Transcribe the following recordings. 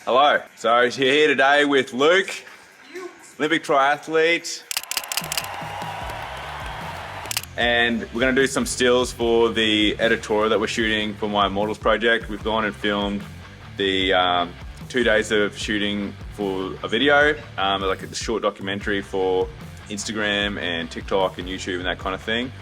Hello. So you're here today with Luke, Olympic triathlete, and we're going to do some stills for the editorial that we're shooting for my Immortals project. We've gone and filmed the 2 days of shooting for a video, like a short documentary for Instagram and TikTok and YouTube and that kind of thing.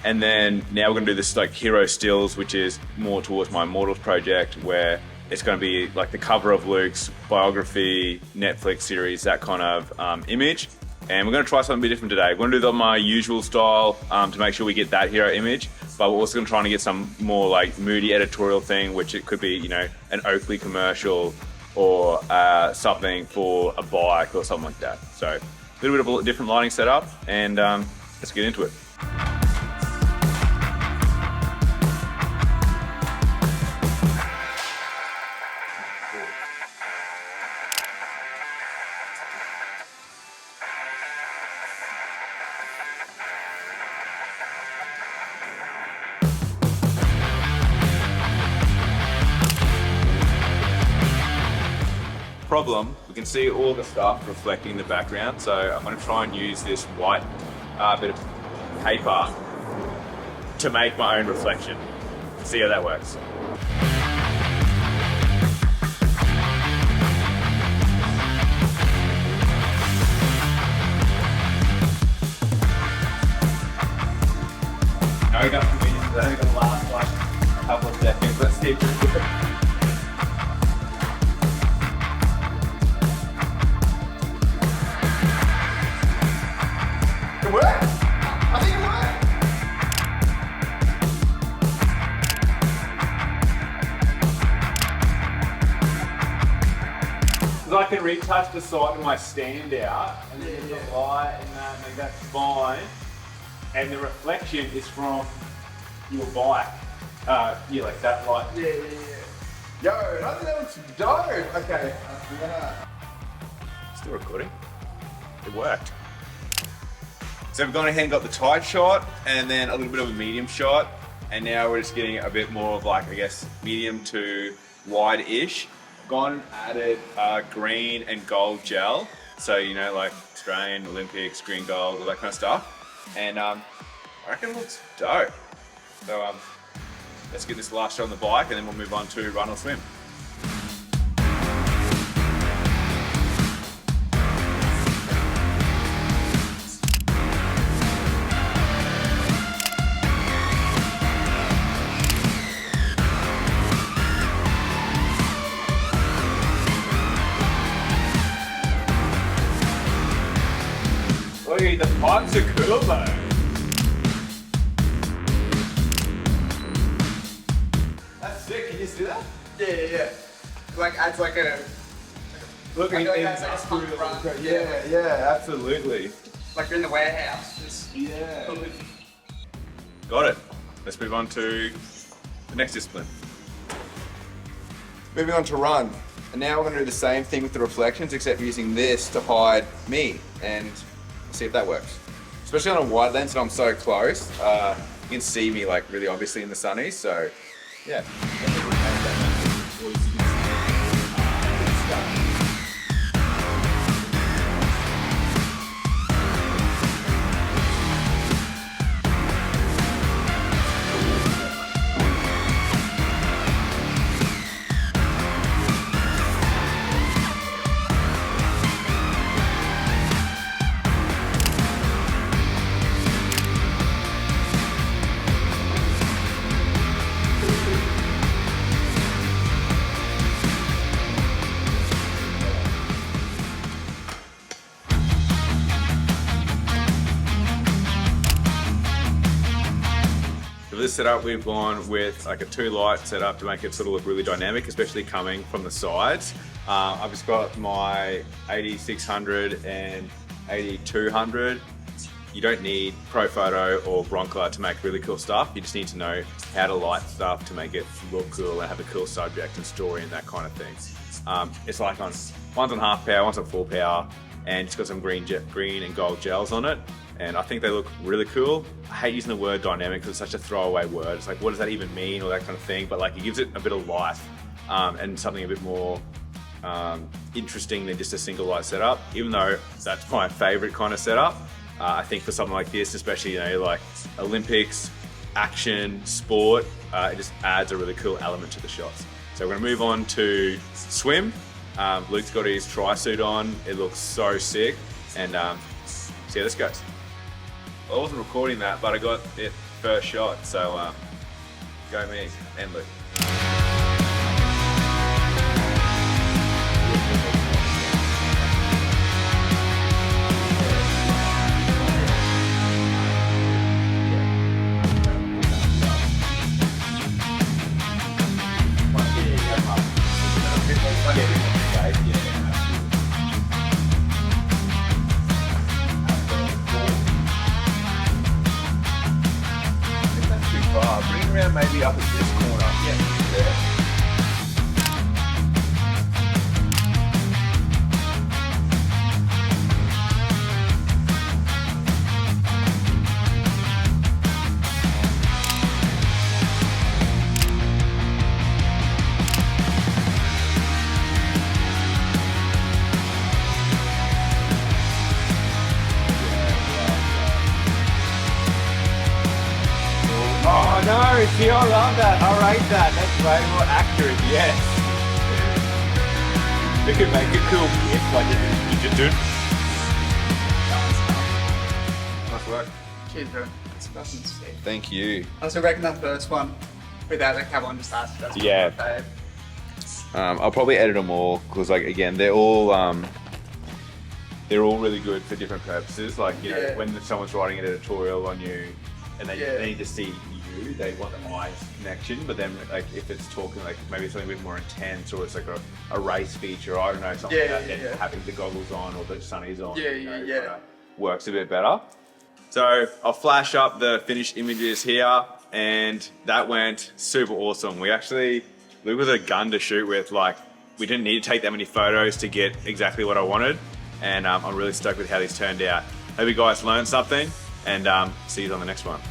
And then now we're going to do this like hero stills, which is more towards my Immortals project, where it's going to be like the cover of Luke's biography, Netflix series, that kind of image. And we're going to try something a bit different today. We're going to do my usual style to make sure we get that hero image, but we're also going to try to get some more like moody editorial thing, which it could be, you know, an Oakley commercial or something for a bike or something like that. So a little bit of a different lighting setup, and let's get into it. Problem, we can see all the stuff reflecting in the background, so I'm going to try and use this white bit of paper to make my own reflection. See how that works. No enough for me, it's only going to last like a couple of seconds. Let's keep it. It worked! I think it worked! Because I can retouch the side of my stand out and then the light and that, and that's fine. And the reflection is from your bike. Yeah, like that light. Yeah. Yo, I think that looks dope! Okay. Still recording? It worked. So we've gone ahead and got the tight shot and then a little bit of a medium shot, and now we're just getting a bit more of like, I guess, medium to wide-ish. Gone and added green and gold gel, so you know, like Australian, Olympics, green, gold, all that kind of stuff. And I reckon it looks dope. So let's get this last shot on the bike and then we'll move on to run or swim. The pipes are cool though. That's sick, can you see that? Yeah. Like adds like a Look, I feel like that's like a punk run. Yeah, absolutely. Like you're in the warehouse. Just yeah. Got it. Let's move on to the next discipline. Moving on to run. And now we're going to do the same thing with the reflections, except using this to hide me, and see if that works. Especially on a wide lens and I'm so close, you can see me like really obviously in the sunnies, so yeah. For this setup, we've gone with like a 2 light setup to make it sort of look really dynamic, especially coming from the sides. I've just got my 8600 and 8200. You don't need Pro Photo or Broncolor to make really cool stuff. You just need to know how to light stuff to make it look cool and have a cool subject and story and that kind of thing. It's like one's on half power, one's on full power, and it's got some green and gold gels on it. And I think they look really cool. I hate using the word dynamic because it's such a throwaway word. It's like, what does that even mean, or that kind of thing, but like it gives it a bit of life and something a bit more interesting than just a single light setup, even though that's my favorite kind of setup. I think for something like this, especially, you know, like Olympics, action, sport, it just adds a really cool element to the shots. So we're gonna move on to swim. Luke's got his tri-suit on. It looks so sick. And see how this goes. I wasn't recording that, but I got it first shot. So go me and Luke. Bring around maybe up at this corner. Yeah. There. Oh no, see, I love that. I rate that. That's way more accurate, yes. We could make a cool gift like you just do. Nice work. Cheers, bro. It's fucking sick. Thank you. I also reckon that first one without the cap on just asked. That's Yeah. my fave. I'll probably edit them all because, like, again, they're all really good for different purposes. Like, you know, Yeah. when someone's writing an editorial on you and they Yeah. need to see you, they want the eyes connection. But then, like, if it's talking like maybe something a bit more intense, or it's like a race feature, I don't know, something Yeah, like that, yeah, then yeah. having the goggles on or the sunnies on, Yeah, you know, yeah. kinda works a bit better. So I'll flash up the finished images here, and that went super awesome. Luke was a gun to shoot with. Like, we didn't need to take that many photos to get exactly what I wanted, and I'm really stoked with how these turned out. Hope you guys learned something, and see you on the next one.